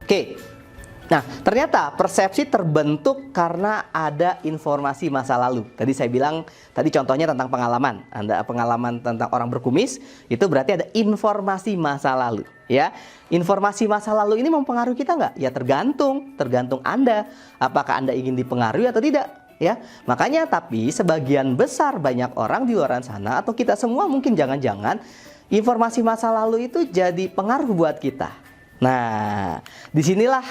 Oke, nah ternyata persepsi terbentuk karena ada informasi masa lalu. Tadi saya bilang, tadi contohnya tentang pengalaman. Anda pengalaman tentang orang berkumis, itu berarti ada informasi masa lalu. Ya, informasi masa lalu ini mempengaruhi kita nggak? Ya tergantung Anda. Apakah Anda ingin dipengaruhi atau tidak? Ya, makanya tapi sebagian besar banyak orang di luar sana atau kita semua mungkin jangan-jangan informasi masa lalu itu jadi pengaruh buat kita. Nah, disinilah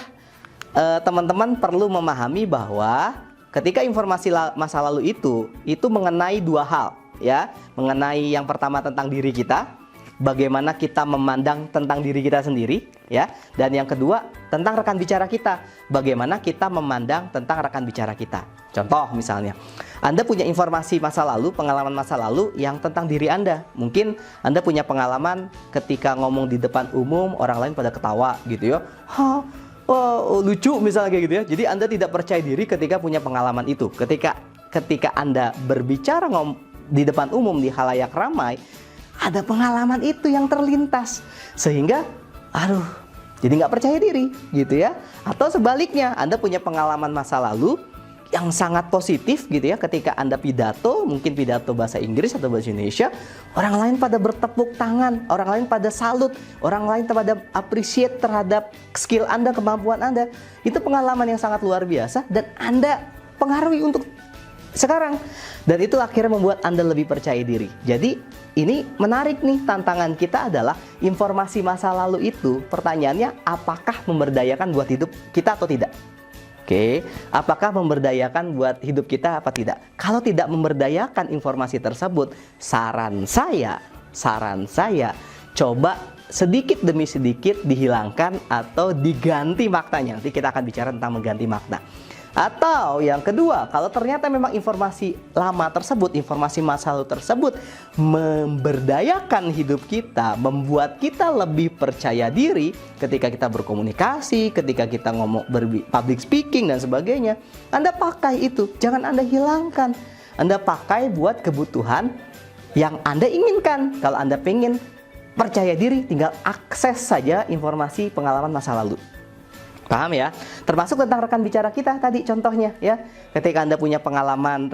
teman-teman perlu memahami bahwa ketika informasi masa lalu itu mengenai dua hal, ya, mengenai yang pertama tentang diri kita, bagaimana kita memandang tentang diri kita sendiri, ya, dan yang kedua tentang rekan bicara kita, bagaimana kita memandang tentang rekan bicara kita. Contoh misalnya, Anda punya informasi masa lalu, pengalaman masa lalu yang tentang diri Anda. Mungkin Anda punya pengalaman ketika ngomong di depan umum, orang lain pada ketawa gitu ya. Oh, lucu misalnya kayak gitu ya. Jadi Anda tidak percaya diri ketika punya pengalaman itu. Ketika Anda berbicara di depan umum, di khalayak ramai, ada pengalaman itu yang terlintas. Sehingga, jadi nggak percaya diri gitu ya. Atau sebaliknya, Anda punya pengalaman masa lalu yang sangat positif gitu ya, ketika Anda pidato, mungkin pidato bahasa Inggris atau bahasa Indonesia, orang lain pada bertepuk tangan, orang lain pada salut, orang lain pada appreciate terhadap skill Anda, kemampuan Anda. Itu pengalaman yang sangat luar biasa dan Anda pengaruhi untuk sekarang. Dan itu akhirnya membuat Anda lebih percaya diri. Jadi ini menarik nih, tantangan kita adalah informasi masa lalu itu, pertanyaannya apakah memberdayakan buat hidup kita atau tidak? Oke, apakah memberdayakan buat hidup kita apa tidak? Kalau tidak memberdayakan informasi tersebut, saran saya coba sedikit demi sedikit dihilangkan atau diganti maknanya. Nanti kita akan bicara tentang mengganti makna. Atau yang kedua, kalau ternyata memang informasi lama tersebut, informasi masa lalu tersebut memberdayakan hidup kita, membuat kita lebih percaya diri ketika kita berkomunikasi, ketika kita ngomong public speaking dan sebagainya, Anda pakai itu, jangan Anda hilangkan. Anda pakai buat kebutuhan yang Anda inginkan. Kalau Anda pengen percaya diri, tinggal akses saja informasi pengalaman masa lalu. Paham ya? Termasuk tentang rekan bicara kita tadi contohnya ya. Ketika Anda punya pengalaman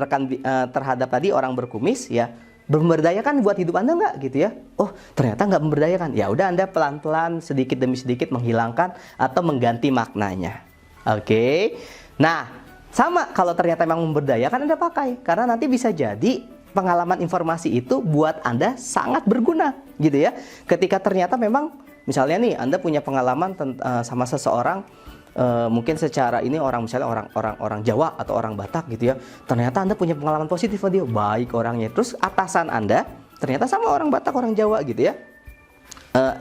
terhadap tadi orang berkumis ya, memberdayakan buat hidup Anda nggak gitu ya? Oh, ternyata nggak memberdayakan. Ya udah, Anda pelan-pelan sedikit demi sedikit menghilangkan atau mengganti maknanya. Oke. Nah, sama kalau ternyata memang memberdayakan, Anda pakai, karena nanti bisa jadi pengalaman informasi itu buat Anda sangat berguna gitu ya. Ketika ternyata memang misalnya nih Anda punya pengalaman sama seseorang, mungkin secara ini misalnya orang Jawa atau orang Batak gitu ya. Ternyata Anda punya pengalaman positif, dia baik orangnya. Terus atasan Anda ternyata sama orang Batak, orang Jawa gitu ya.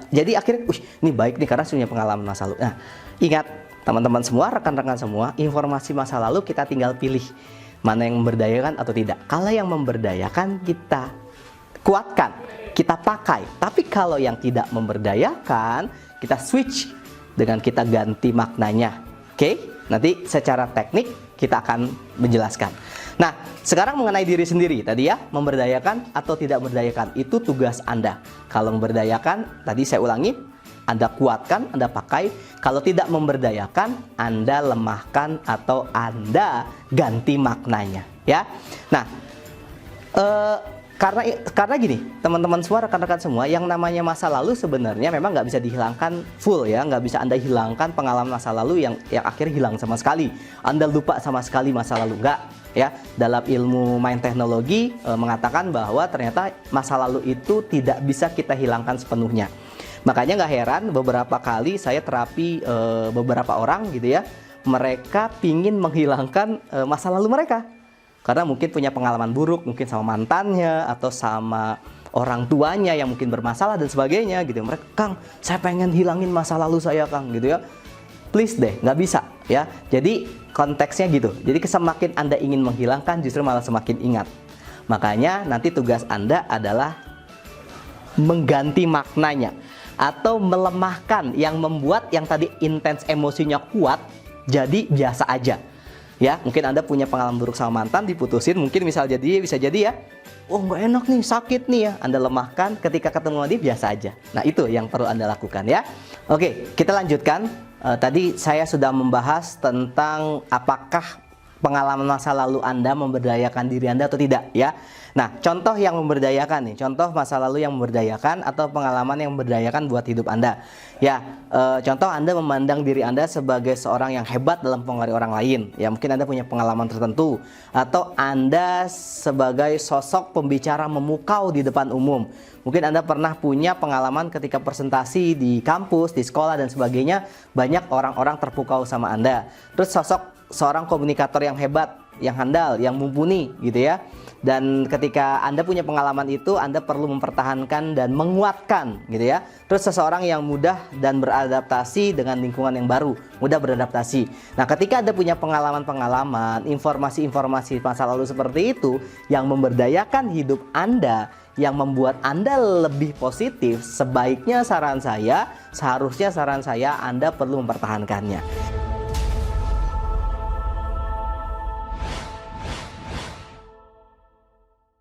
Jadi akhirnya, ini baik nih karena punya pengalaman masa lalu. Nah, ingat teman-teman semua, rekan-rekan semua, informasi masa lalu kita tinggal pilih mana yang memberdayakan atau tidak. Kalau yang memberdayakan kita kuatkan, kita pakai. Tapi kalau yang tidak memberdayakan, kita switch dengan kita ganti maknanya. Oke? Nanti secara teknik kita akan menjelaskan. Nah, sekarang mengenai diri sendiri tadi ya, memberdayakan atau tidak memberdayakan, itu tugas Anda. Kalau memberdayakan, tadi saya ulangi, Anda kuatkan, Anda pakai. Kalau tidak memberdayakan, Anda lemahkan atau Anda ganti maknanya ya. Nah, karena gini, teman-teman semua, rekan-rekan semua, yang namanya masa lalu sebenarnya memang nggak bisa dihilangkan full ya, nggak bisa Anda hilangkan pengalaman masa lalu yang akhirnya hilang sama sekali. Anda lupa sama sekali masa lalu, nggak ya. Dalam ilmu main teknologi mengatakan bahwa ternyata masa lalu itu tidak bisa kita hilangkan sepenuhnya. Makanya nggak heran beberapa kali saya terapi beberapa orang gitu ya, mereka pingin menghilangkan masa lalu mereka. Karena mungkin punya pengalaman buruk, mungkin sama mantannya atau sama orang tuanya yang mungkin bermasalah dan sebagainya gitu. Mereka, Kang, saya pengen hilangin masa lalu saya, Kang, gitu ya. Please deh, nggak bisa ya. Jadi konteksnya gitu. Jadi semakin Anda ingin menghilangkan, justru malah semakin ingat. Makanya nanti tugas Anda adalah mengganti maknanya atau melemahkan yang membuat yang tadi intens emosinya kuat jadi biasa aja. Ya, mungkin Anda punya pengalaman buruk sama mantan, diputusin, mungkin bisa jadi ya, oh nggak enak nih, sakit nih ya. Anda lemahkan, ketika ketemu dia biasa aja. Nah itu yang perlu Anda lakukan ya. Oke, kita lanjutkan. Tadi saya sudah membahas tentang apakah pengalaman masa lalu Anda memberdayakan diri Anda atau tidak ya. Nah, contoh yang memberdayakan nih, contoh masa lalu yang memberdayakan atau pengalaman yang memberdayakan buat hidup Anda. Ya, contoh Anda memandang diri Anda sebagai seorang yang hebat dalam mempengaruhi orang lain. Ya, mungkin Anda punya pengalaman tertentu. Atau Anda sebagai sosok pembicara memukau di depan umum. Mungkin Anda pernah punya pengalaman ketika presentasi di kampus, di sekolah dan sebagainya, banyak orang-orang terpukau sama Anda. Terus sosok seorang komunikator yang hebat, yang handal, yang mumpuni gitu ya. Dan ketika Anda punya pengalaman itu, Anda perlu mempertahankan dan menguatkan gitu ya. Terus seseorang yang mudah dan beradaptasi dengan lingkungan yang baru, mudah beradaptasi. Nah, ketika Anda punya pengalaman-pengalaman, informasi-informasi masa lalu seperti itu yang memberdayakan hidup Anda, yang membuat Anda lebih positif, seharusnya saran saya Anda perlu mempertahankannya.